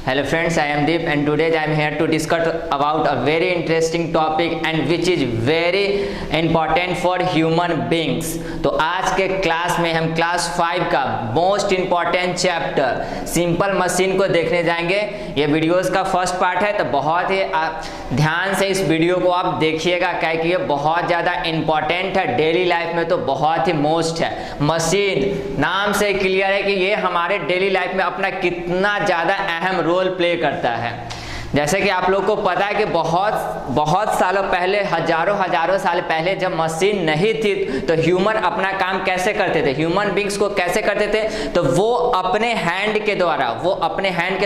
Hello friends, I am Deep and today I am here to discuss about a very interesting topic and which is very important for human beings। तो आज के class में हम class 5 का most important chapter simple machine को देखने जाएंगे। ये वीडियोस का फर्स्ट पार्ट है, तो बहुत ही ध्यान से इस वीडियो को आप देखिएगा, क्या कि ये बहुत ज़्यादा इम्पॉर्टेंट है, डेली लाइफ में तो बहुत ही मोस्ट है। मशीन नाम से क्लियर है कि ये हमारे डेली लाइफ में अपना कितना ज़्यादा अहम रोल प्ले करता है। जैसे कि आप लोग को पता है कि बहुत सालों पहले, हजारों साल पहले जब मशीन नहीं थी तो ह्यूमन अपना काम कैसे करते थे, ह्यूमन बींग्स को कैसे करते थे, तो वो अपने हैंड के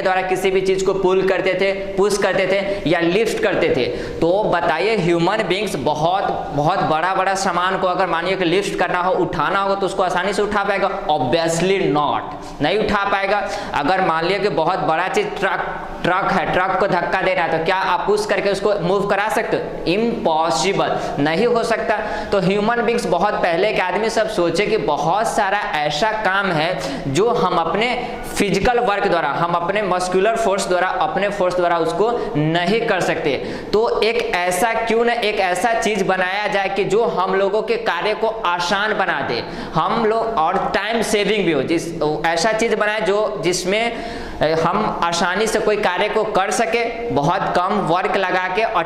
द्वारा किसी भी चीज़ को पुल करते थे, पुश करते थे या लिफ्ट करते थे। तो बताइए ह्यूमन बींग्स बहुत बड़ा सामान को अगर मानिए कि लिफ्ट करना हो, उठाना होगा तो उसको आसानी से उठा पाएगा? ऑब्वियसली नॉट, नहीं उठा पाएगा। अगर मान लिया कि बहुत बड़ा चीज ट्रक है, ट्रक को धक्का देना है तो क्या आप पुश करके उसको मूव करा सकते हो? इम्पॉसिबल, नहीं हो सकता। तो ह्यूमन बींग्स बहुत पहले के आदमी सब सोचे कि बहुत सारा ऐसा काम है जो हम अपने फिजिकल वर्क द्वारा, हम अपने मस्कुलर फोर्स द्वारा, अपने फोर्स द्वारा उसको नहीं कर सकते। तो एक ऐसा क्यों न एक ऐसा चीज बनाया जाए कि जो हम लोगों के कार्य को आसान बना दे, हम लोग और टाइम सेविंग भी हो। ऐसा चीज बनाए जिसमें हम आसानी से कोई कार्य को कर सके, बहुत कम वर्क लगा के, और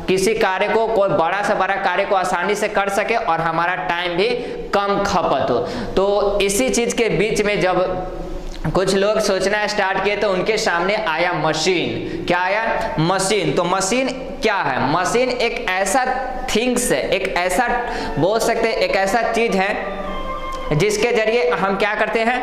किसी कार्य को, कोई बड़ा से बड़ा कार्य को आसानी से कर सके और हमारा टाइम भी कम खपत हो। तो इसी चीज के बीच में जब कुछ लोग सोचना स्टार्ट किए तो उनके सामने आया मशीन। क्या आया? मशीन। तो मशीन क्या है? मशीन एक ऐसा थिंग्स है, एक ऐसा बोल सकते हैं, एक ऐसा चीज है जिसके जरिए हम क्या करते हैं,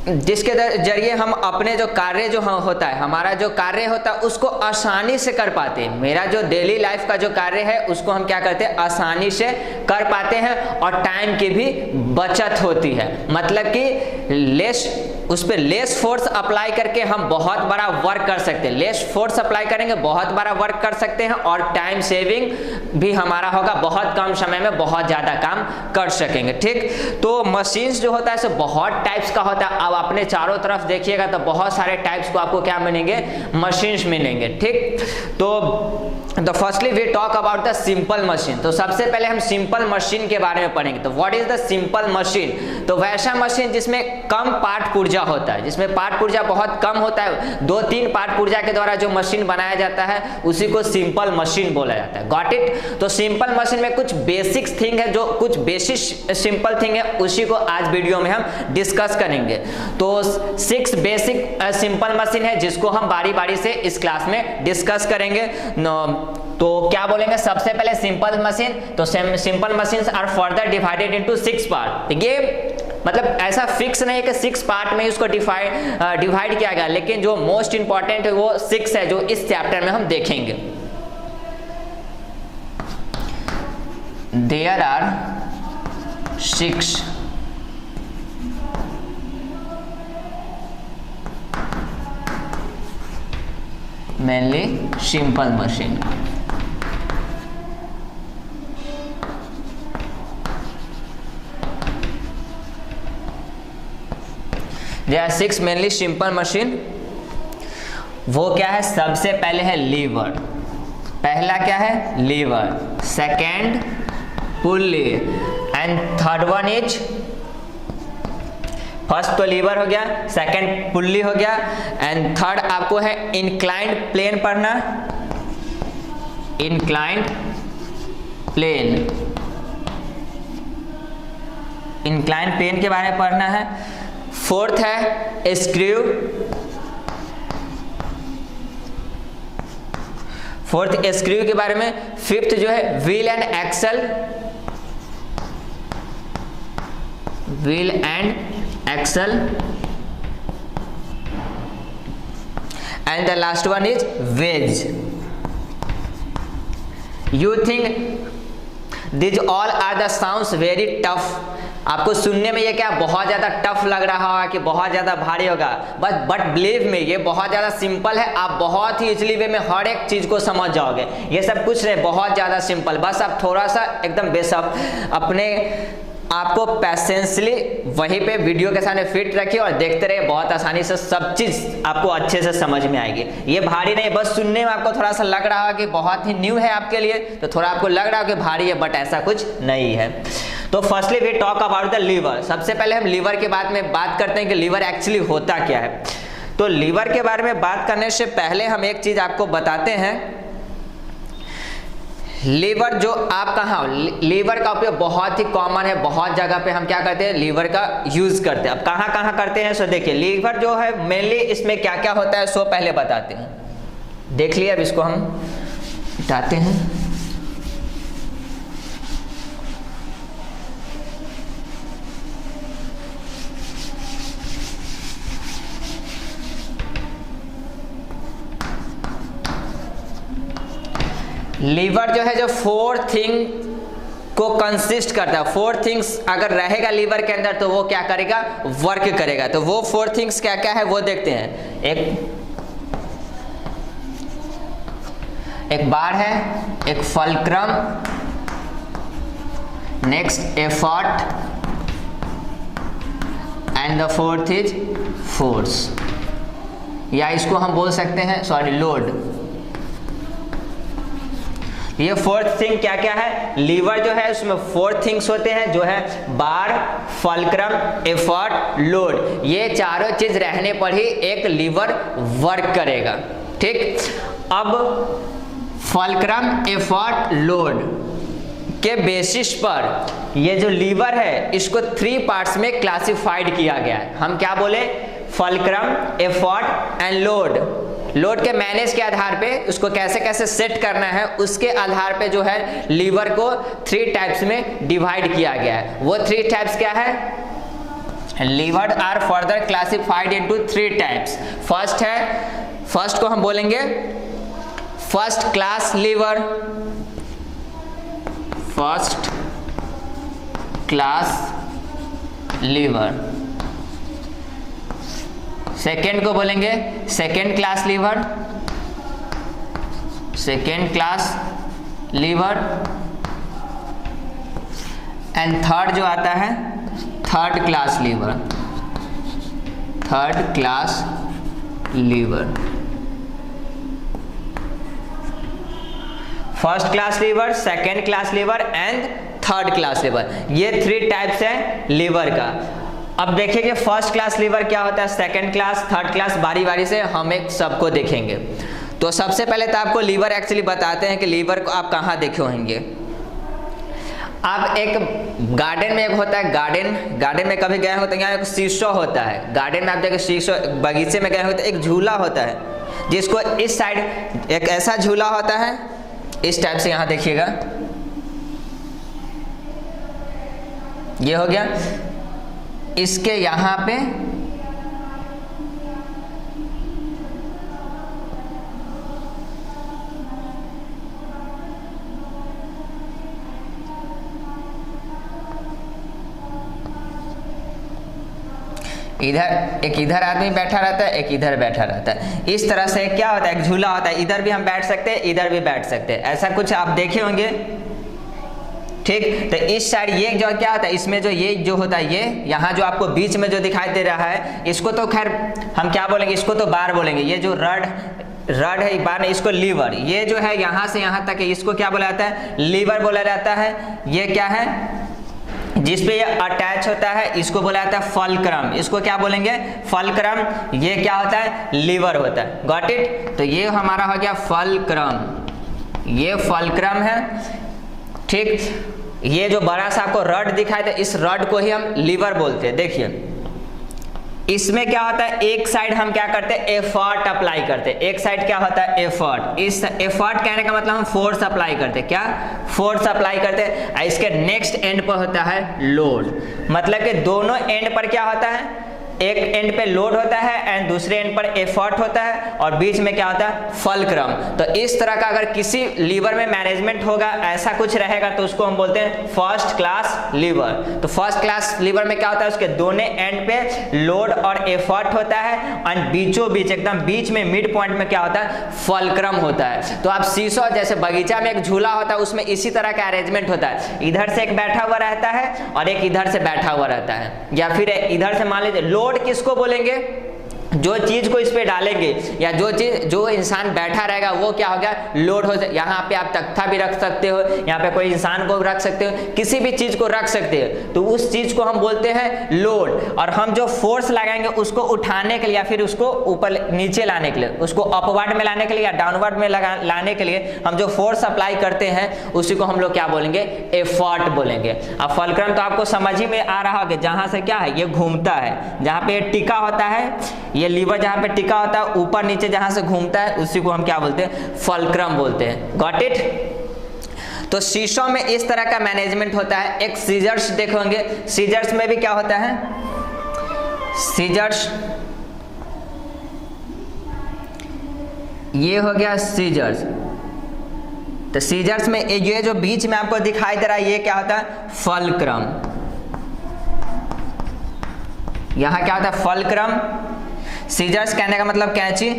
जिसके जरिए हम अपने जो कार्य जो होता है, हमारा जो कार्य होता है उसको आसानी से कर पाते हैं। मेरा जो डेली लाइफ का जो कार्य है उसको हम क्या करते हैं, आसानी से कर पाते हैं और टाइम की भी बचत होती है। मतलब कि उस पर लेस फोर्स अप्लाई करके हम बहुत बड़ा वर्क कर सकते हैं। लेस फोर्स अप्लाई करेंगे, बहुत बड़ा वर्क कर सकते हैं और टाइम सेविंग भी हमारा होगा, बहुत कम समय में बहुत ज़्यादा काम कर सकेंगे। ठीक, तो मशीन्स जो होता है सो बहुत टाइप्स का होता है। अब अपने चारों तरफ देखिएगा तो बहुत सारे टाइप्स को आपको क्या मिलेंगे, मशीन्स मिलेंगे। ठीक, तो firstly we talk about the simple machine. तो सबसे पहले हम सिंपल मशीन के बारे में पढ़ेंगे। तो what is the simple machine? तो वैसा मशीन जिसमें कम पार्ट पुर्जा होता है, जिसमें पार्ट पुर्जा बहुत कम होता है, 2-3 पार्ट पुर्जा के द्वारा जो मशीन बनाया जाता है उसी को सिंपल मशीन बोला जाता है। Got it? तो सिंपल मशीन में कुछ बेसिक थिंग है, जो कुछ बेसिक सिंपल थिंग है, उसी को आज वीडियो में हम डिस्कस करेंगे। तो 6 बेसिक सिंपल मशीन है जिसको हम बारी बारी से इस क्लास में डिस्कस करेंगे। तो क्या बोलेंगे? सबसे पहले सिंपल मशीन। तो simple machines are further divided into 6 part. ये मतलब ऐसा फिक्स नहीं है कि 6 पार्ट में उसको डिवाइड किया गया, लेकिन जो मोस्ट इंपॉर्टेंट है वो 6 है जो इस चैप्टर में हम देखेंगे। There are 6 mainly simple machine। There are 6 mainly simple machine। वो क्या है? सबसे पहले है लीवर। पहला क्या है? Lever. Second pulley and third one is, first तो लीवर हो गया, सेकंड पुल्ली हो गया एंड थर्ड आपको है इंक्लाइंड प्लेन पढ़ना। इंक्लाइंड प्लेन, इंक्लाइंड प्लेन के बारे में पढ़ना है। फोर्थ है स्क्रू, फोर्थ स्क्रू के बारे में। फिफ्थ जो है wheel and axle, wheel and axle, and the last one is wedge। You think these all are the sounds very tough? आपको सुनने में ये क्या बहुत ज्यादा टफ लग रहा होगा कि बहुत ज्यादा भारी होगा, बट बिलीव में ये बहुत ज्यादा सिंपल है। आप बहुत ही इजीली वे में हर एक चीज को समझ जाओगे। ये सब कुछ नहीं, बहुत ज्यादा सिंपल। बस आप थोड़ा सा एकदम बेसब अपने आपको पैसेंसली वहीं पे वीडियो के सामने फिट रखिए और देखते रहिए, बहुत आसानी से सब चीज आपको अच्छे से समझ में आएगी। ये भारी नहीं, बस सुनने में आपको थोड़ा सा लग रहा है कि बहुत ही न्यू है आपके लिए, तो थोड़ा आपको लग रहा है कि भारी है, बट ऐसा कुछ नहीं है। तो firstly we talk about the lever. सबसे पहले हम लीवर के बारे में बात करते हैं कि लीवर एक्चुअली होता क्या है। तो लीवर के बारे में बात करने से पहले हम एक चीज आपको बताते हैं। लीवर जो आप कहाँ, लीवर का उपयोग बहुत ही कॉमन है, बहुत जगह पे हम क्या करते हैं, लीवर का यूज करते हैं। अब कहाँ कहाँ करते हैं सो देखिए, लीवर जो है मेनली इसमें क्या क्या होता है सो पहले बताते हैं। देख लिया, अब इसको हम हटाते हैं। लीवर जो है जो 4 थिंग को कंसिस्ट करता है। 4 थिंग्स अगर रहेगा लीवर के अंदर तो वो क्या करेगा, वर्क करेगा। तो वो 4 थिंग्स क्या क्या है वो देखते हैं। एक बार है, एक fulcrum, next effort and the 4th is force, या इसको हम बोल सकते हैं लोड। ये 4th थिंग क्या क्या है, लीवर जो है उसमें 4 थिंग्स होते हैं जो है बार, फल्क्रम, एफर्ट, लोड। ये चारों चीज रहने पर ही एक लीवर वर्क करेगा। ठीक, अब फल्क्रम, एफर्ट, लोड के बेसिस पर ये जो लीवर है इसको 3 पार्ट्स में क्लासिफाइड किया गया है। हम क्या बोले, fulcrum, effort and load. Load के मैनेज के आधार पे उसको कैसे कैसे सेट करना है उसके आधार पे जो है लीवर को 3 टाइप्स में डिवाइड किया गया है। वो 3 टाइप्स क्या है, lever are further classified into 3 types. First को हम बोलेंगे first class lever, first class lever. Second को बोलेंगे second class lever, second class lever. And third जो आता है third class lever, third class lever. First class lever, second class lever and third class lever, ये 3 types है liver का। अब देखिए कि फर्स्ट क्लास लीवर क्या होता है, सेकंड क्लास, थर्ड क्लास, बारी बारी से हम एक सबको देखेंगे। तो सबसे पहले तो आपको लीवर एक्चुअली बताते हैं कि लीवर को आप कहाँ देखे होंगे। आप एक गार्डन में एक होता है, गार्डन में कभी गए होते हैं, यहाँ एक शीशो होता है। गार्डन में आप देखें शीशो, बगीचे में गए होते हैं, एक झूला होता है जिसको इस साइड एक ऐसा झूला होता है, इस टाइप से। यहाँ देखिएगा, ये हो गया। इसके यहाँ पे इधर आदमी बैठा रहता है, एक इधर बैठा रहता है। इस तरह से क्या होता है, एक झूला होता है, इधर भी हम बैठ सकते हैं, इधर भी बैठ सकते हैं। ऐसा कुछ आप देखे होंगे। ठीक, तो इस साइड ये जो क्या होता है, इसमें जो ये जो होता है, ये यहाँ जो आपको बीच में जो दिखाई दे रहा है, इसको तो खैर हम क्या बोलेंगे, इसको तो बार बोलेंगे। ये जो रड है, बार नहीं, इसको लीवर। ये जो है यहाँ से यहाँ तक है, इसको क्या बोला जाता है, लीवर बोला जाता है। ये क्या है, जिसपे ये अटैच होता है, इसको बोला जाता है फल्क्रम। इसको क्या बोलेंगे, फल्क्रम। ये क्या होता है, लीवर होता है। Got it. तो ये हमारा हो गया फल्क्रम, ये फल्क्रम है। ठीक, ये जो बड़ा सा आपको रड दिखाई दे, इस रड को ही हम लीवर बोलते हैं। देखिए इसमें क्या होता है, एक साइड हम क्या करते हैं, एफर्ट अप्लाई करते हैं। एक साइड क्या होता है, एफर्ट। इस एफर्ट कहने का मतलब हम फोर्स अप्लाई करते हैं। क्या, फोर्स अप्लाई करते हैं। इसके नेक्स्ट एंड पर होता है लोड। मतलब कि दोनों एंड पर क्या होता है, एक एंड पे लोड होता है एंड दूसरे एंड पर एफर्ट होता है और बीच में क्या होता है, फल्क्रम। तो इस तरह का अगर किसी लीवर में मैनेजमेंट होगा, ऐसा कुछ रहेगा, तो उसको हम बोलते हैं फर्स्ट क्लास लीवर। तो फर्स्ट क्लास लीवर में क्या होता है, उसके दोनों एंड पे लोड और एफर्ट होता है एंड बीचों बीच एकदम बीच में मिड पॉइंट में क्या होता है, फल्क्रम होता है। तो आप सीसो जैसे बगीचा में एक झूला होता है, उसमें इसी तरह का अरेंजमेंट होता है, इधर से एक बैठा हुआ रहता है और एक इधर से बैठा हुआ रहता है, या फिर इधर से मान लीजिए लोड किसको बोलेंगे, जो चीज को इस पे डालेंगे या जो इंसान बैठा रहेगा वो क्या हो गया, लोड हो जाए। यहाँ पे आप तख्ता भी रख सकते हो, यहाँ पे कोई इंसान को रख सकते हो, किसी भी चीज को रख सकते हो, तो उस चीज को हम बोलते हैं लोड। और हम जो फोर्स लगाएंगे उसको उठाने के लिए या फिर उसको ऊपर नीचे लाने के लिए, उसको अपवर्ड में लाने के लिए या डाउनवर्ड में लाने के लिए हम जो फोर्स अप्लाई करते हैं उसी को हम लोग क्या बोलेंगे, एफर्ट बोलेंगे। अब फल्क्रम तो आपको समझ ही में आ रहा होगा, जहां से क्या है, ये घूमता है, जहां पे टिका होता है, ये लीवर जहां पे टिका होता है ऊपर नीचे जहां से घूमता है उसी को हम क्या बोलते हैं, फल्क्रम बोलते हैं। Got it. तो शीशों में इस तरह का मैनेजमेंट होता है। एक सीजर्स देखोगे, सीजर्स में भी क्या होता है, सीजर्स, ये हो गया सीजर्स। तो सीजर्स में ये जो बीच में आपको दिखाई दे रहा है ये क्या होता है, फल्क्रम। यहां क्या होता है, फल्क्रम। सीजर्स कहने का मतलब कैंची।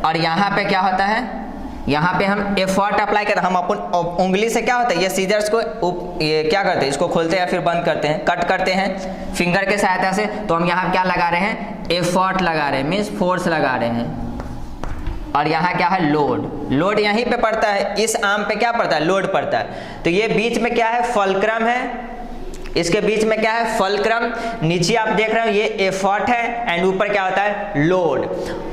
और यहाँ पे क्या होता है, यहाँ पे हम एफर्ट अप्लाई करते हैं, हम अपन उंगली से क्या होता है, ये सीजर्स को ये क्या करते हैं, इसको खोलते हैं या फिर बंद करते हैं, कट करते हैं फिंगर के सहायता से। तो हम यहाँ क्या लगा रहे हैं, एफर्ट लगा रहे हैं, मीन्स फोर्स लगा रहे हैं। और यहाँ क्या है, लोड। लोड यहीं पे पड़ता है, इस आर्म पे क्या पड़ता है, लोड पड़ता है। तो ये बीच में क्या है, फल्क्रम है, इसके बीच में क्या है, फल्क्रम। नीचे आप देख रहे हो ये एफर्ट है एंड ऊपर क्या होता है, लोड।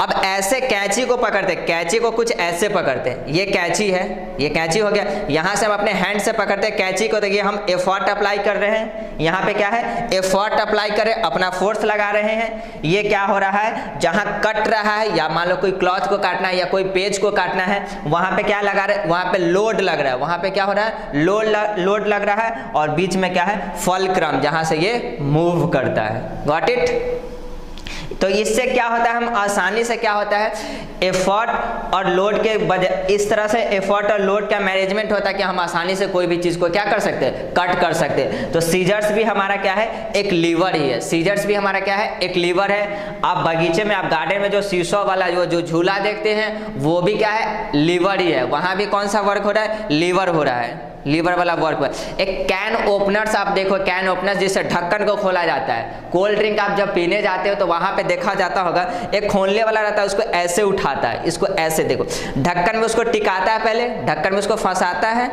अब ऐसे कैंची को पकड़ते, कैंची को कुछ ऐसे पकड़ते हैं, ये कैंची है, ये कैंची हो गया। यहाँ से हम अपने हैंड से पकड़ते हैं कैंची को, तो ये हम एफर्ट अप्लाई कर रहे हैं, यहाँ पे क्या है, एफर्ट अप्लाई कर रहे हैं, अपना फोर्स लगा रहे हैं। ये क्या हो रहा है, जहाँ कट रहा है या मान लो कोई क्लॉथ को काटना है या कोई पेज को काटना है, वहाँ पे क्या लगा रहे हैं, वहाँ पे लोड लग रहा है, वहाँ पे क्या हो रहा है, लोड लग रहा है। और बीच में क्या है, फल्क्रम, जहां से ये मूव करता है। Got it. तो इससे क्या होता है, हम आसानी से क्या होता है, एफर्ट और लोड के बजाय इस तरह से एफर्ट और लोड का मैनेजमेंट होता है कि हम आसानी से कोई भी चीज को क्या कर सकते हैं, कट कर सकते हैं। तो सीजर्स भी हमारा क्या है, एक लीवर ही है। सीजर्स भी हमारा क्या है, एक लीवर है। आप बगीचे में, आप गार्डन में जो शीशो वाला जो झूला देखते हैं वो भी क्या है, लीवर ही है। वहां भी कौन सा वर्क हो रहा है, लीवर हो रहा है, लीवर वाला वर्क हुआ। एक कैन ओपनर्स आप देखो, कैन ओपनर्स जिससे ढक्कन को खोला जाता है। कोल्ड ड्रिंक आप जब पीने जाते हो तो वहां पे देखा जाता होगा एक खोलने वाला रहता है, उसको ऐसे उठाता है, इसको ऐसे देखो, ढक्कन में उसको टिकाता है, पहले ढक्कन में उसको फंसाता है,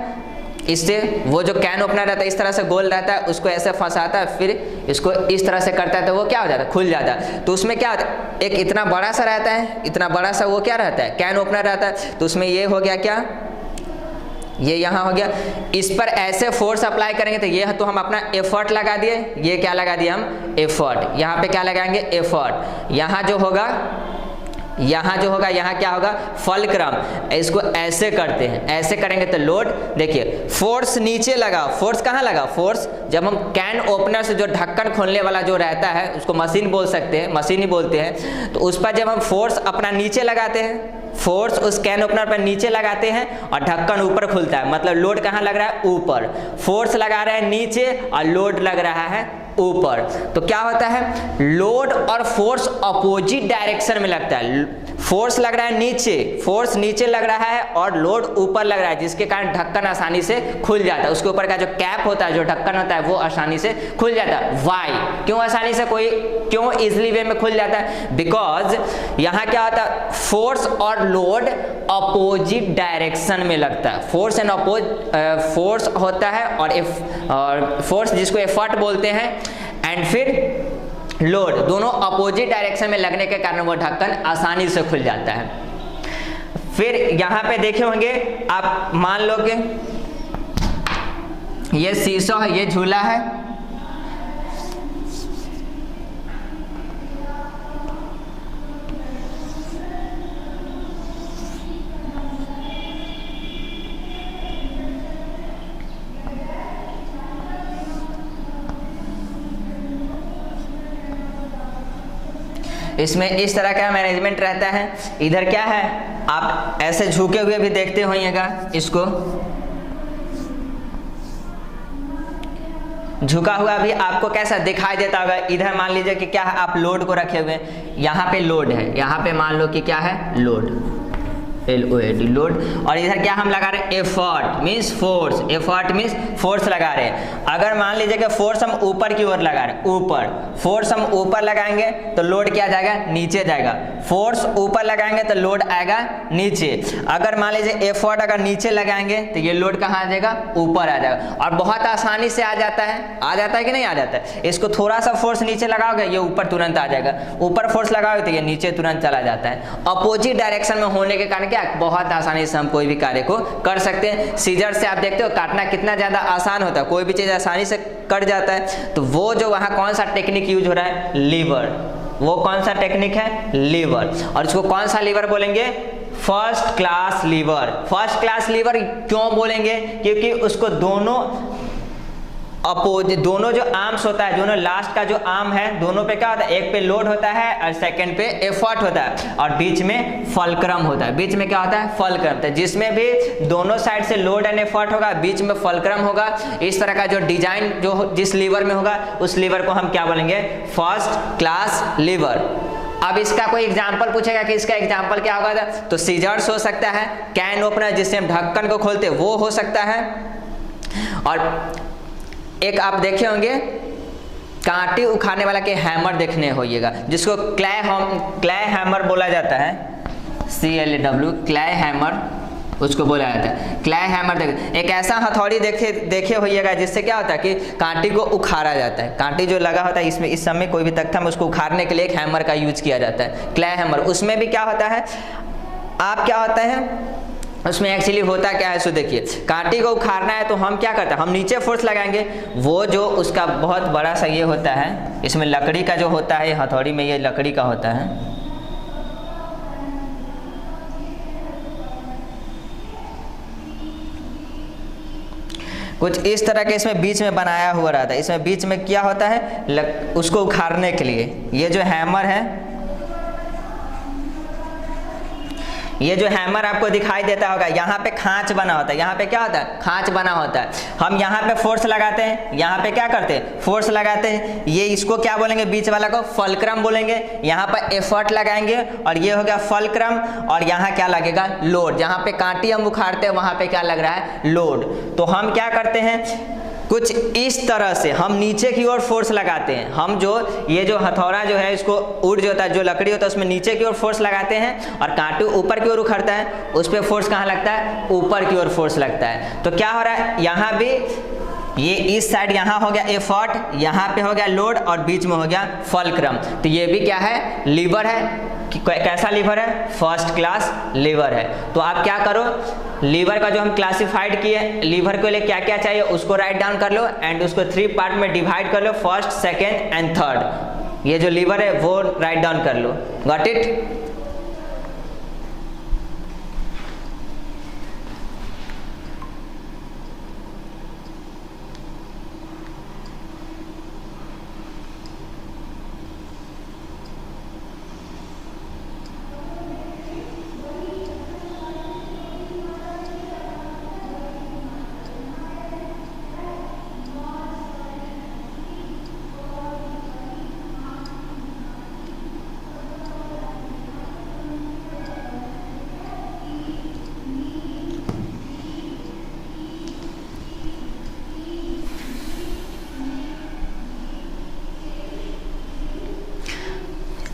इससे वो जो कैन ओपनर रहता है इस तरह से गोल रहता है, उसको ऐसे फंसाता है, फिर इसको इस तरह से करता है तो वो क्या हो जाता है, खुल जाता है। तो उसमें क्या होता है, एक इतना बड़ा सा रहता है, इतना बड़ा सा वो क्या रहता है, कैन ओपनर रहता है। तो उसमें ये हो गया क्या, ये यहाँ हो गया, इस पर ऐसे फोर्स अप्लाई करेंगे तो ये तो हम अपना एफर्ट लगा दिए, ये क्या लगा दिए हम, एफर्ट। यहाँ पे क्या लगाएंगे, एफर्ट। यहाँ जो होगा, यहाँ क्या होगा, फल्क्रम। इसको ऐसे करते हैं, ऐसे करेंगे तो लोड। देखिए फोर्स नीचे लगा, फोर्स कहाँ लगा, फोर्स जब हम कैन ओपनर से जो ढक्कन खोलने वाला जो रहता है उसको मशीन बोल सकते हैं, मशीन ही बोलते हैं। तो उस पर जब हम फोर्स अपना नीचे लगाते हैं, फोर्स उस कैन ओपनर पर नीचे लगाते हैं और ढक्कन ऊपर खुलता है, मतलब लोड कहाँ लग रहा है, ऊपर। फोर्स लगा रहे हैं नीचे और लोड लग रहा है ऊपर। तो क्या होता है, लोड और फोर्स अपोजिट डायरेक्शन में लगता है। फोर्स लग रहा है नीचे, फोर्स नीचे लग रहा है और लोड ऊपर लग रहा है, जिसके कारण ढक्कन आसानी से खुल जाता है। उसके ऊपर का जो कैप होता है, जो ढक्कन होता है, वो आसानी से खुल जाता है। वाई, क्यों आसानी से, क्यों इजिली वे में खुल जाता है, बिकॉज यहाँ क्या होता है, फोर्स और लोड अपोजिट डायरेक्शन में लगता है। फोर्स एंड फोर्स होता है और फोर्स जिसको एफर्ट बोलते हैं, एंड फिर लोड, दोनों अपोजिट डायरेक्शन में लगने के कारण वो ढक्कन आसानी से खुल जाता है। फिर यहाँ पे देखे होंगे आप, मान लो कि ये शीशो है, ये झूला है, इसमें इस तरह का मैनेजमेंट रहता है। इधर क्या है, आप ऐसे झुके हुए भी देखते होइएगा, इसको झुका हुआ भी आपको कैसा दिखाई देता होगा। इधर मान लीजिए कि क्या है, आप लोड को रखे हुए, यहाँ पे लोड है, यहाँ पे मान लो कि क्या है, लोड, LOAD, लोड। और इधर क्या हम लगा रहे हैं, effort means force, effort means force लगा रहे हैं। अगर मान लीजिए कि फोर्स हम ऊपर की ओर लगा रहे हैं, ऊपर फोर्स हम ऊपर लगाएंगे तो लोड क्या जाएगा, नीचे जाएगा। फोर्स ऊपर लगाएंगे तो लोड आएगा नीचे। अगर मान लीजिए एफर्ट अगर नीचे लगाएंगे तो ये लोड कहाँ आ जाएगा, ऊपर आ जाएगा। और बहुत आसानी से आ जाता है कि नहीं आ जाता है। इसको थोड़ा सा फोर्स नीचे लगाओगे ये ऊपर तुरंत आ जाएगा, ऊपर फोर्स लगाओगे तो ये नीचे तुरंत चला जाता है। अपोजिट डायरेक्शन में होने के कारण क्या, बहुत आसानी से हम कोई भी कार्य को कर सकते हैं। सीजर से आप देखते हो काटना कितना ज्यादा आसान होता है, कोई भी चीज आसानी से कट जाता है। तो वो जो वहां कौन सा टेक्निक यूज हो रहा है, लीवर, वो कौन सा टेक्निक है, लीवर। और इसको कौन सा लीवर बोलेंगे, first class lever. First class liver क्यों बोलेंगे, क्योंकि उसको दोनों जो आर्म्स होता है, दोनों लास्ट का जो आर्म है, दोनों पे क्या होता है, एक पे लोड होता है और सेकंड पे एफर्ट होता है, और बीच में फलक्रम होता है। बीच में क्या होता है, फलक्रम, तो जिसमें भी दोनों साइड से लोड एंड एफर्ट होगा, बीच में फलक्रम होगा। इस तरह का जो डिजाइन जो जिस लीवर में होगा, उस लीवर को हम क्या बोलेंगे, फर्स्ट क्लास लीवर। अब इसका कोई एग्जाम्पल पूछेगा कि इसका एग्जाम्पल क्या होगा, तो सीजर्स हो सकता है, कैन ओपनर जिससे हम ढक्कन को खोलते हैं वो हो सकता है, और एक आप देखे होंगे कांटे उखाड़ने वाला के हैमर देखने होइएगा, जिसको क्ले हैमर बोला जाता है, CLAW, क्ले हैमर उसको बोला जाता है। क्ले हैमर एक ऐसा हथौड़ी देखे होइएगा जिससे क्या होता है कि कांटे को उखाड़ा जाता है। कांटे जो लगा होता है इसमें, इस समय कोई भी तख्ता में उसको उखाड़ने के लिए एक हैमर का यूज किया जाता है, क्ले हैमर। उसमें भी क्या होता है, आप क्या होता है उसमें एक्चुअली होता क्या है, सो देखिए, कांटे को उखाड़ना है तो हम क्या करते हैं, हम नीचे फोर्स लगाएंगे। वो जो उसका बहुत बड़ा सा ये होता है, इसमें लकड़ी का जो होता है, हथौड़ी में ये लकड़ी का होता है, कुछ इस तरह के इसमें बीच में बनाया हुआ रहता है। इसमें बीच में क्या होता है, उसको उखाड़ने के लिए ये जो हैमर है, ये जो हैमर आपको दिखाई देता होगा, यहाँ पे खांच बना होता है। यहाँ पे क्या होता है, खांच बना होता है। हम यहाँ पे फोर्स लगाते हैं, यहाँ पे क्या करते हैं, फोर्स लगाते हैं। ये इसको क्या बोलेंगे, बीच वाला को फलक्रम बोलेंगे। यहाँ पर एफर्ट लगाएंगे और ये हो गया फलक्रम, और यहाँ क्या लगेगा, लोड। जहाँ पे कांटी हम उखाड़ते हैं वहाँ पे क्या लग रहा है, लोड। तो हम क्या करते हैं, कुछ इस तरह से हम नीचे की ओर फोर्स लगाते हैं। हम जो ये जो हथौड़ा जो है, इसको उड़ जो होता है, जो लकड़ी होता है, उसमें नीचे की ओर फोर्स लगाते हैं, और कांटे ऊपर की ओर उखड़ता है, उस पर फोर्स कहाँ लगता है, ऊपर की ओर फोर्स लगता है। तो क्या हो रहा है, यहाँ भी ये इस साइड यहाँ हो गया एफर्ट, यहाँ पे हो गया लोड, और बीच में हो गया फलक्रम। तो ये भी क्या है, लीवर है। कैसा लीवर है, फर्स्ट क्लास लीवर है। तो आप क्या करो, लीवर का जो हम क्लासिफाइड किए, लीवर के लिए क्या क्या चाहिए उसको राइट डाउन कर लो, एंड उसको 3 पार्ट में डिवाइड कर लो, फर्स्ट, सेकेंड एंड थर्ड। ये जो लीवर है वो राइट डाउन कर लो, गॉट इट।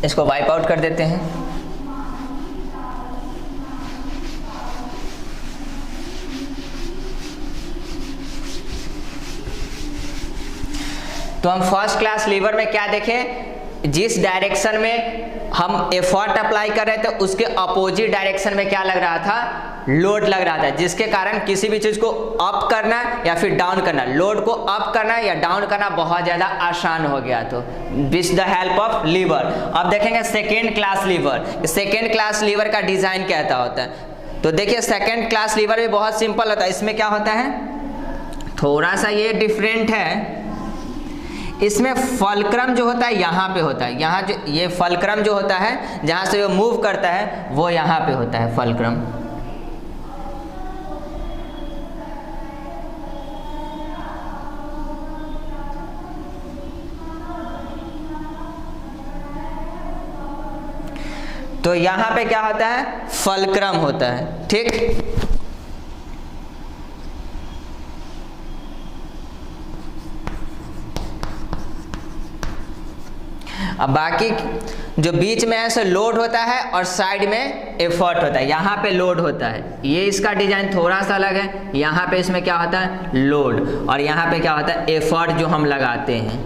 इसको वाइप आउट कर देते हैं। तो हम फर्स्ट क्लास लीवर में क्या देखें, जिस डायरेक्शन में हम एफर्ट अप्लाई कर रहे थे उसके अपोजिट डायरेक्शन में क्या लग रहा था, लोड लग रहा था, जिसके कारण किसी भी चीज को अप करना या फिर डाउन करना, लोड को अप करना या डाउन करना बहुत ज्यादा आसान हो गया। तो with the help of lever. अब देखेंगे second class lever. Second class lever का डिजाइन कैसा होता है, तो देखिए सेकेंड क्लास लीवर भी बहुत सिंपल होता है। इसमें क्या होता है, थोड़ा सा ये डिफरेंट है। इसमें फलक्रम जो होता है यहाँ पे होता है, यहाँ जो ये फलक्रम जो होता है जहाँ से वो मूव करता है वो यहाँ पे होता है फलक्रम। तो यहाँ पे क्या होता है, फलक्रम होता है, ठीक। अब बाकी जो बीच में है सो लोड होता है और साइड में एफर्ट होता है। यहाँ पे लोड होता है, ये इसका डिजाइन थोड़ा सा अलग है। यहाँ पे इसमें क्या होता है, लोड, और यहाँ पे क्या होता है, एफर्ट जो हम लगाते हैं,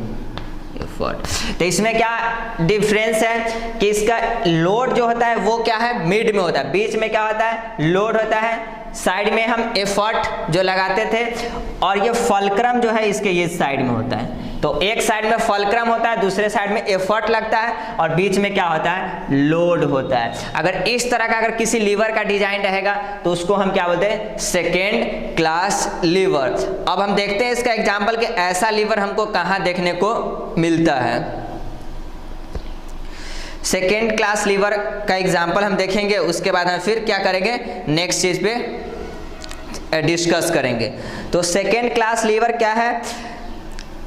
एफर्ट। तो इसमें क्या डिफरेंस है कि इसका लोड जो होता है वो क्या है, मिड में होता है, बीच में क्या होता है, लोड होता है, साइड में हम एफर्ट जो लगाते थे, और ये फलक्रम जो है इसके ये साइड में होता है। तो एक साइड में फलक्रम होता है, दूसरे साइड में एफर्ट लगता है, और बीच में क्या होता है, लोड होता है। अगर इस तरह का अगर किसी लीवर का डिजाइन रहेगा तो उसको हम क्या बोलते हैं, सेकेंड क्लास लीवर। अब हम देखते हैं इसका एग्जाम्पल कि ऐसा लीवर हमको कहाँ देखने को मिलता है। सेकेंड क्लास लीवर का एग्जाम्पल हम देखेंगे, उसके बाद हम फिर क्या करेंगे, नेक्स्ट चीज पे डिस्कस करेंगे। तो सेकेंड क्लास लीवर क्या है,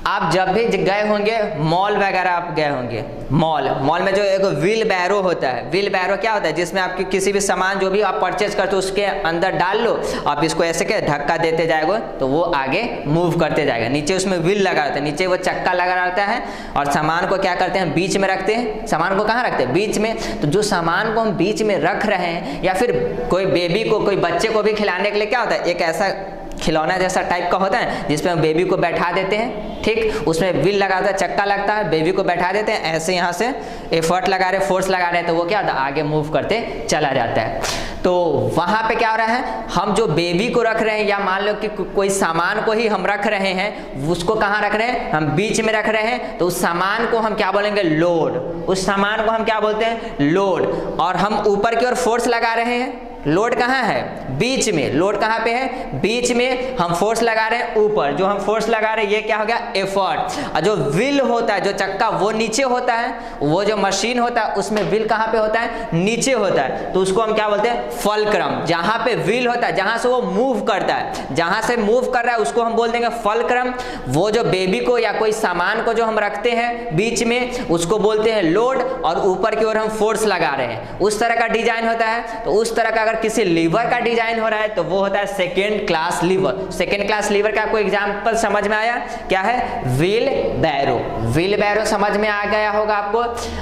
आप जब भी गए होंगे मॉल वगैरह, आप गए होंगे मॉल में जो एक व्हील बैरो होता है। व्हील बैरो क्या होता है, जिसमें आपकी किसी भी सामान जो भी आप परचेज करते हो उसके अंदर डाल लो, आप इसको ऐसे के धक्का देते जाएगा तो वो आगे मूव करते जाएगा। नीचे उसमें व्हील लगा रहता है, नीचे वो चक्का लगा रहता है, और सामान को क्या करते हैं, बीच में रखते हैं। सामान को कहाँ रखते हैं, बीच में। तो जो सामान को हम बीच में रख रहे हैं, या फिर कोई बेबी को, कोई बच्चे को भी खिलाने के लिए क्या होता है, एक ऐसा खिलौना जैसा टाइप का होता है जिसपे हम बेबी को बैठा देते हैं, ठीक। उसमें व्हील लगा होता है, चक्का लगता है, बेबी को बैठा देते हैं, ऐसे यहाँ से एफर्ट लगा रहे, फोर्स लगा रहे हैं, तो वो क्या होता है, आगे मूव करते चला जाता है। तो वहाँ पे क्या हो रहा है, हम जो बेबी को रख रहे हैं, या मान लो कि कोई सामान को ही हम रख रहे हैं, उसको कहाँ रख रहे हैं, हम बीच में रख रहे हैं, तो उस सामान को हम क्या बोलेंगे, लोड। उस सामान को हम क्या बोलते हैं, लोड। और हम ऊपर की ओर फोर्स लगा रहे हैं, लोड कहाँ है, बीच में। लोड कहाँ पे है, बीच में। हम फोर्स लगा रहे हैं ऊपर, जो हम फोर्स लगा रहे हैं ये क्या हो गया, एफर्ट। और जो व्हील होता है, जो चक्का, वो नीचे होता है। वो जो मशीन होता है उसमें व्हील कहाँ पे होता है, नीचे होता है, तो उसको हम क्या बोलते हैं, फलक्रम। जहाँ पे व्हील होता है, जहाँ से वो मूव करता है, जहाँ से मूव कर रहा है उसको हम बोल देंगे फलक्रम। वो जो बेबी को या कोई सामान को जो हम रखते हैं बीच में, उसको बोलते हैं लोड, और ऊपर की ओर हम फोर्स लगा रहे हैं, उस तरह का डिजाइन होता है। तो उस तरह का किसी लीवर का डिजाइन हो रहा है तो वो होता है second class lever. Second class lever का कोई एग्जांपल समझ में आया, क्या है, व्हील बैरो। व्हील बैरो समझ में आ गया होगा आपको।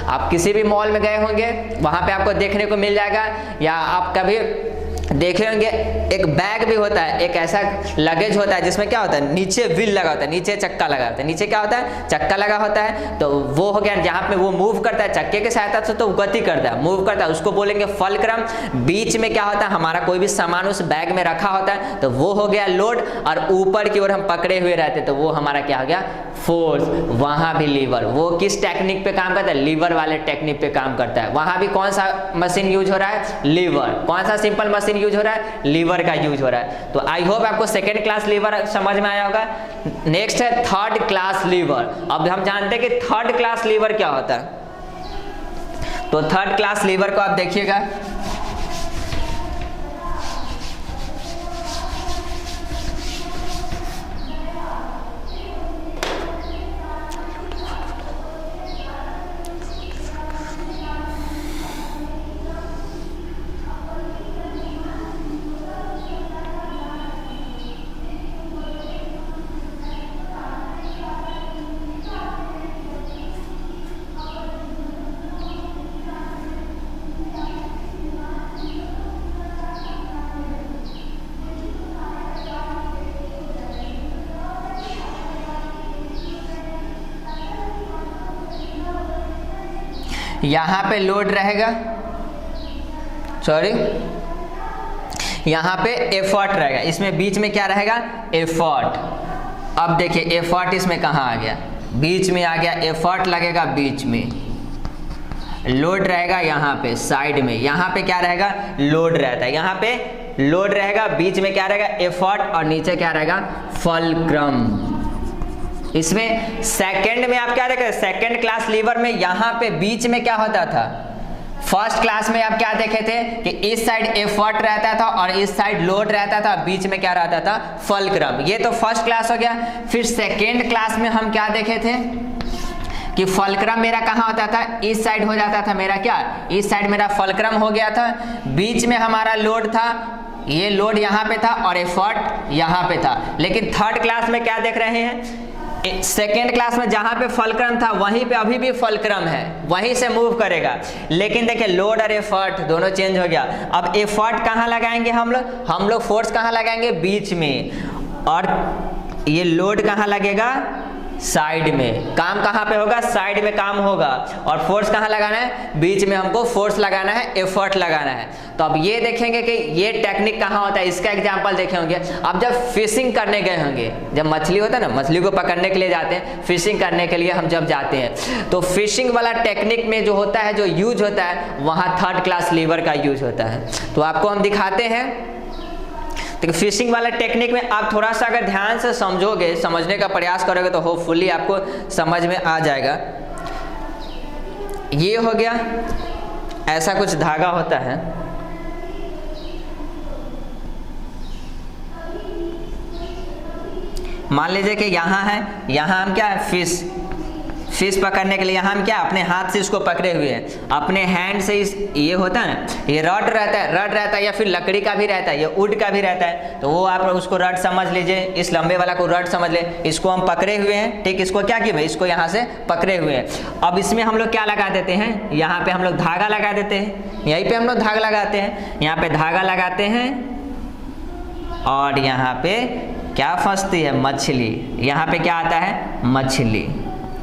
आप किसी भी मॉल में गए होंगे, वहां पे आपको देखने को मिल जाएगा, या आप कभी देखे होंगे एक बैग भी होता है, एक ऐसा लगेज होता है जिसमें क्या होता है, नीचे व्हील लगा होता है, नीचे चक्का लगा होता है। नीचे क्या होता है, चक्का लगा होता है। तो वो हो गया जहाँ पे वो मूव करता है चक्के के सहायता से, तो गति करता है, मूव करता है, उसको बोलेंगे फलक्रम। बीच में क्या होता है, हमारा कोई भी सामान उस बैग में रखा होता है, तो वो हो गया लोड, और ऊपर की ओर हम पकड़े हुए रहते तो वो हमारा क्या हो गया, फोर्स। वहां भी लीवर, वो किस टेक्निक पे काम करता है, लीवर वाले टेक्निक पे काम करता है। वहां भी कौन सा मशीन यूज हो रहा है, लीवर। कौन सा सिंपल मशीन यूज हो रहा है, लीवर का यूज हो रहा है। तो आई होप आपको सेकेंड क्लास लीवर समझ में आया होगा। नेक्स्ट है थर्ड क्लास लीवर। अब हम जानते हैं कि थर्ड क्लास लीवर क्या होता है। तो थर्ड क्लास लीवर को आप देखिएगा, यहाँ पे लोड रहेगा, सॉरी यहाँ पे एफर्ट रहेगा, इसमें बीच में क्या रहेगा, एफर्ट। अब देखिए एफर्ट इसमें कहाँ आ गया, बीच में आ गया, एफर्ट लगेगा बीच में, लोड रहेगा यहाँ पे साइड में, यहाँ पे क्या रहेगा, लोड रहता है, यहाँ पे लोड रहेगा, बीच में क्या रहेगा, एफर्ट, और नीचे क्या रहेगा, फलक्रम। इसमें सेकंड में आप क्या देखे, सेकंड क्लास लीवर में यहाँ पे बीच में क्या होता था, फर्स्ट क्लास में आप क्या देखे थे कि इस साइड एफर्ट रहता था और इस साइड लोड रहता था, बीच में क्या रहता था, फलक्रम। ये तो फर्स्ट क्लास हो गया। फिर सेकेंड क्लास में हम क्या देखे थे कि फलक्रम मेरा कहाँ होता था, इस साइड हो जाता था मेरा, क्या इस साइड मेरा फलक्रम हो गया था, बीच में हमारा लोड था, ये लोड यहाँ पे था और एफर्ट यहाँ पे था। लेकिन थर्ड क्लास में क्या देख रहे हैं, सेकेंड क्लास में जहाँ पे फलक्रम था वहीं पे अभी भी फलक्रम है, वहीं से मूव करेगा। लेकिन देखिए लोड और एफर्ट दोनों चेंज हो गया। अब एफर्ट कहाँ लगाएंगे हम लोग फोर्स कहाँ लगाएंगे, बीच में, और ये लोड कहाँ लगेगा, साइड में। काम कहाँ पे होगा, साइड में काम होगा। और फोर्स कहाँ लगाना है, बीच में हमको फोर्स लगाना है, एफर्ट लगाना है। तो अब ये देखेंगे कि ये टेक्निक कहाँ होता है, इसका एग्जांपल देखे होंगे। अब जब फिशिंग करने गए होंगे, जब मछली होता है ना, मछली को पकड़ने के लिए जाते हैं, फिशिंग करने के लिए हम जब जाते हैं, तो फिशिंग वाला टेक्निक में जो होता है, जो यूज होता है, वहाँ थर्ड क्लास लीवर का यूज होता है। तो आपको हम दिखाते हैं। तो फिशिंग वाला टेक्निक में आप थोड़ा सा अगर ध्यान से समझोगे, समझने का प्रयास करोगे, तो होपफुली आपको समझ में आ जाएगा। ये हो गया, ऐसा कुछ धागा होता है, मान लीजिए कि यहाँ है, यहाँ हम क्या है, फिश पकड़ने के लिए यहाँ हम क्या अपने हाथ से इसको पकड़े हुए हैं, अपने हैंड से इस, ये होता है ना, ये रड रहता है या फिर लकड़ी का भी रहता है, ये वुड का भी रहता है। तो वो आप उसको रड समझ लीजिए, इस लंबे वाला को रड समझ ले। इसको हम पकड़े हुए हैं, ठीक, इसको क्या किए, इसको यहाँ से पकड़े हुए हैं। अब इसमें हम लोग क्या लगा देते हैं, यहाँ पे हम लोग धागा लगा देते हैं, यहीं पे हम लोग धागा लगाते हैं, यहाँ पे धागा लगाते हैं और यहाँ पे क्या फंसती है, मछली। यहाँ पे क्या आता है, मछली।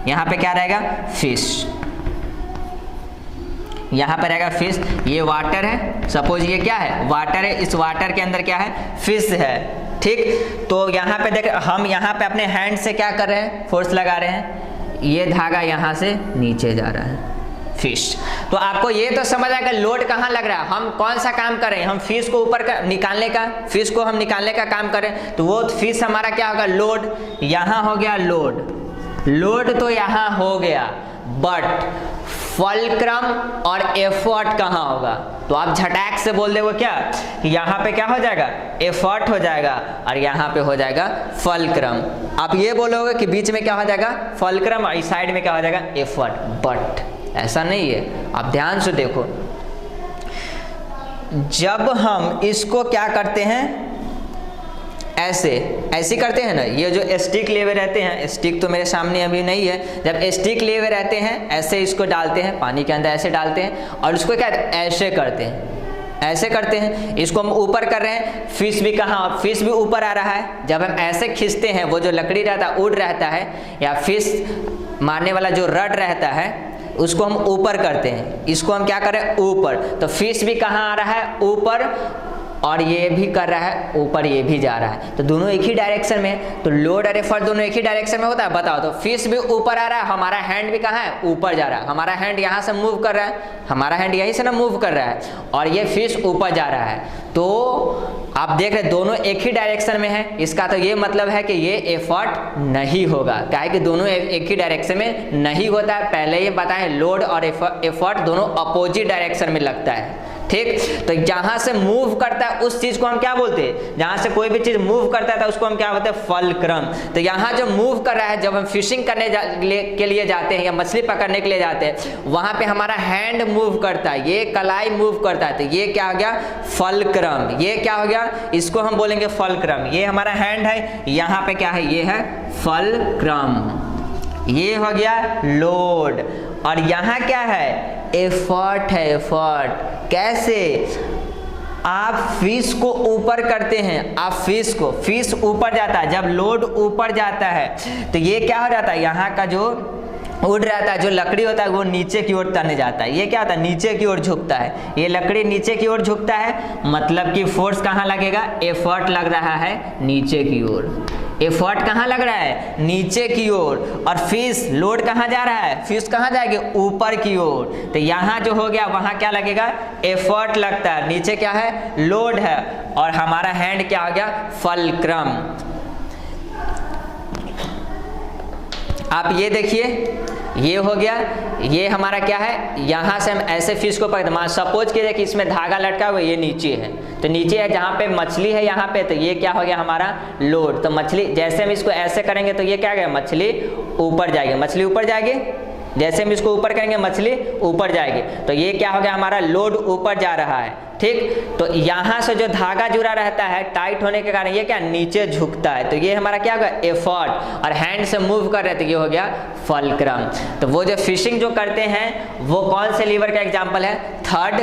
यहाँ पे क्या रहेगा, फिश। यहाँ पे रहेगा फिश। ये वाटर है, सपोज ये क्या है, वाटर है, इस वाटर के अंदर क्या है, फिश है, ठीक। तो यहाँ पे देख, हम यहाँ पे अपने हैंड से क्या कर रहे हैं, फोर्स लगा रहे हैं, ये धागा यहाँ से नीचे जा रहा है, फिश। तो आपको ये तो समझ आएगा लोड कहाँ लग रहा है, हम कौन सा काम कर रहे हैं, हम फिश को ऊपर निकालने का, फिश को हम निकालने का काम करें, तो वो फिश हमारा क्या होगा, लोड। यहाँ हो गया लोड तो यहाँ हो गया, बट फलक्रम और एफर्ट कहाँ होगा, तो आप झटाक से बोल देंगे क्या कि यहाँ पे क्या हो जाएगा, एफर्ट हो जाएगा, और यहाँ पे हो जाएगा फलक्रम। आप ये बोलोगे कि बीच में क्या हो जाएगा, फलक्रम, और इस साइड में क्या हो जाएगा, एफर्ट। बट ऐसा नहीं है, आप ध्यान से देखो। जब हम इसको क्या करते हैं, ऐसे करते हैं ना, ये जो स्टिक लिए हुए रहते हैं, स्टिक तो मेरे सामने अभी नहीं है, जब स्टिक लिए हुए रहते हैं ऐसे इसको डालते हैं पानी के अंदर, ऐसे डालते हैं और उसको क्या ऐसे करते हैं, ऐसे करते हैं। इसको हम ऊपर कर रहे हैं, फिश भी कहाँ, फिश भी ऊपर आ रहा है। जब हम ऐसे खींचते हैं, वो जो लकड़ी रहता है उड़ रहता है, या फिश मारने वाला जो रड रहता है उसको हम ऊपर करते हैं, इसको हम क्या करें, ऊपर। तो फिश भी कहाँ आ रहा है, ऊपर, और ये भी कर रहा है ऊपर, ये भी जा रहा है, तो दोनों एक ही डायरेक्शन में। तो लोड और एफर्ट दोनों एक ही डायरेक्शन में होता है, बताओ। तो फिश भी ऊपर आ रहा है, हमारा हैंड भी कहाँ है, ऊपर जा रहा है, हमारा हैंड यहाँ से मूव कर रहा है, हमारा हैंड यहीं से ना मूव कर रहा है, और ये फिश ऊपर जा रहा है। तो आप देख रहे दोनों एक ही डायरेक्शन में है, इसका तो ये मतलब है कि ये एफर्ट नहीं होगा, क्या है कि दोनों एक ही डायरेक्शन में नहीं होता है। पहले ही बताएं, लोड और एफर्ट दोनों अपोजिट डायरेक्शन में लगता है, ठीक। तो जहां से मूव करता है उस चीज को हम क्या बोलते हैं, जहां से कोई भी चीज मूव करता है तो उसको हम क्या बोलते हैं, फलक्रम। तो यहाँ जो मूव कर रहा है, जब हम फिशिंग करने के लिए जाते हैं या मछली पकड़ने के लिए जाते हैं, वहां पे हमारा हैंड मूव करता है, ये कलाई मूव करता है, तो ये क्या हो गया, फलक्रम। ये क्या हो गया, इसको हम बोलेंगे फलक्रम। ये हमारा हैंड है, यहाँ पे क्या है, ये है फलक्रम। ये हो गया लोड, और यहाँ क्या है, एफर्ट है, एफर्ट। कैसे, आप फिश को ऊपर करते हैं, आप फिश ऊपर जाता है, जब लोड ऊपर जाता है तो ये क्या हो जाता है, यहाँ का जो उड़ रहता है, जो लकड़ी होता है वो नीचे की ओर तने जाता है, ये क्या होता है, नीचे की ओर झुकता है, ये लकड़ी नीचे की ओर झुकता है, मतलब कि फोर्स कहाँ लगेगा, एफर्ट लग रहा है नीचे की ओर। एफर्ट कहाँ लग रहा है, नीचे की ओर। और फिश लोड कहाँ जा रहा है, फिश कहाँ जाएगी, ऊपर की ओर। तो यहाँ जो हो गया, वहाँ क्या लगेगा, एफर्ट लगता है, नीचे क्या है, लोड है, और हमारा हैंड क्या हो गया, फलक्रम। आप ये देखिए, ये हो गया, ये हमारा क्या है, यहाँ से हम ऐसे फिश को पकड़ते, सपोज कीजिए कि इसमें धागा लटका हुआ ये नीचे है, तो नीचे है जहाँ पे मछली है यहाँ पे, तो ये क्या हो गया हमारा लोड। तो मछली जैसे हम इसको ऐसे करेंगे तो ये क्या गया, मछली ऊपर जाएगी, मछली ऊपर जाएगी, जैसे हम इसको ऊपर करेंगे मछली ऊपर जाएगी, तो ये क्या हो गया हमारा लोड ऊपर जा रहा है, ठीक। तो यहाँ से जो धागा जुड़ा रहता है टाइट होने के कारण ये क्या नीचे झुकता है, तो ये हमारा क्या होगा एफर्ट, और हैंड से मूव कर रहे थे, ये हो गया फलक्रम। तो वो जो फिशिंग जो करते हैं वो कौन से लीवर का एग्जाम्पल है, थर्ड